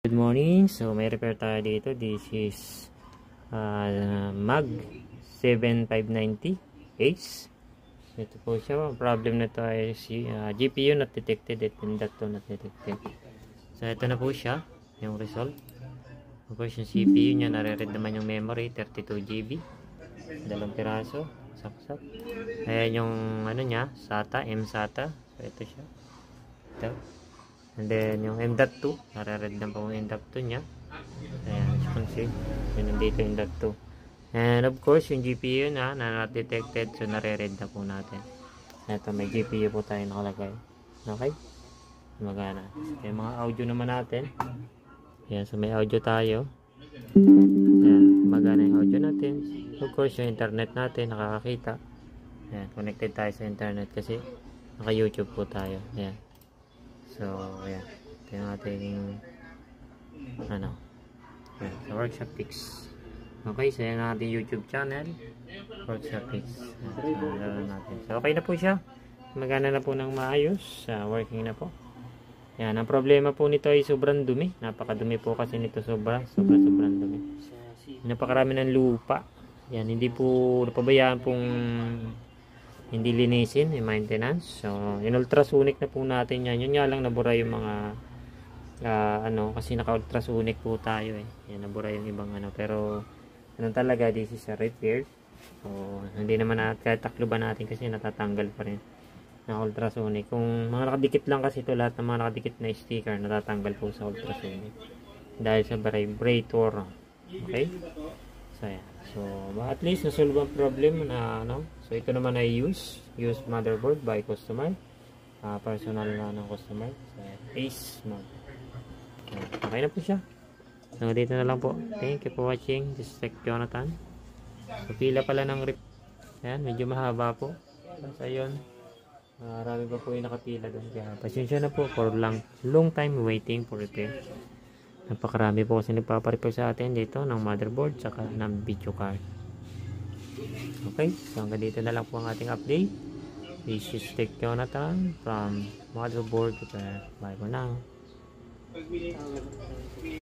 Good morning. So may repair tayo dito. This is Mag 7590H. Ito po siya. Problem na to ay GPU not detected at inductor not detected. So ito na po siya, yung result. Of course yung CPU niya, nare-read naman yung memory 32 GB, 2 piraso saksak. Ayan yung ano niya, SATA, M-SATA. So ito siya, ito. And then yung M.2, nare-read na po yung M.2 nya. Ayan, as you can see, yun nandito yung M.2. And of course yung GPU na not detected, so nare-read na po natin. Ito, may GPU po tayo nakalagay. Okay, magana yung mga audio naman natin. Ayan, so may audio tayo. Ayan, magana yung audio natin. Of course yung internet natin nakakakita. Ayan, connected tayo sa internet kasi naka YouTube po tayo. Ayan. So, ayan. Ito yung ating ano, ayan, sa Workshop Fix. Okay, so yan ang ating YouTube channel, Workshop Fix. So, okay na po siya. Magana na po ng maayos. Working na po. Ayan, ang problema po nito ay sobrang dumi. Napakadumi po kasi nito, sobrang dumi. Napakarami ng lupa. Ayan, hindi po napabayaan pong hindi linisin, yung maintenance. So, in ultrasonic na po natin yan. Yun nga lang, nabura yung mga ano, kasi naka-ultrasonic po tayo eh. Yan, nabura yung ibang ano. Pero, ano talaga, this is a repair. So, hindi naman kahit takluban natin kasi natatanggal pa rin. Naka-ultrasonic. Kung mga nakadikit lang kasi ito, lahat ng mga nakadikit na sticker, natatanggal po sa ultrasonic. Dahil sa vibrator. Okay? So, yan. So, at least nasolve ang problem na ano. So, ito naman ay used motherboard by customer. Personal na ng customer. So, Ace mode. Okay na po siya. So, dito na lang po. Thank you for watching. This is Tech Jonathan. So, pila pala ng rip. Ayan, medyo mahaba po. So, ayun. Marami pa po yung nakapila doon. Kaya, pasensya na po for long time waiting for repair. Napakarami po kasi nagpaparepair sa atin dito ng motherboard saka ng video card. Okay, so hanggang dito na lang po ang ating update. This is Tech Jonathan from Motherboard Repair. Bye for now.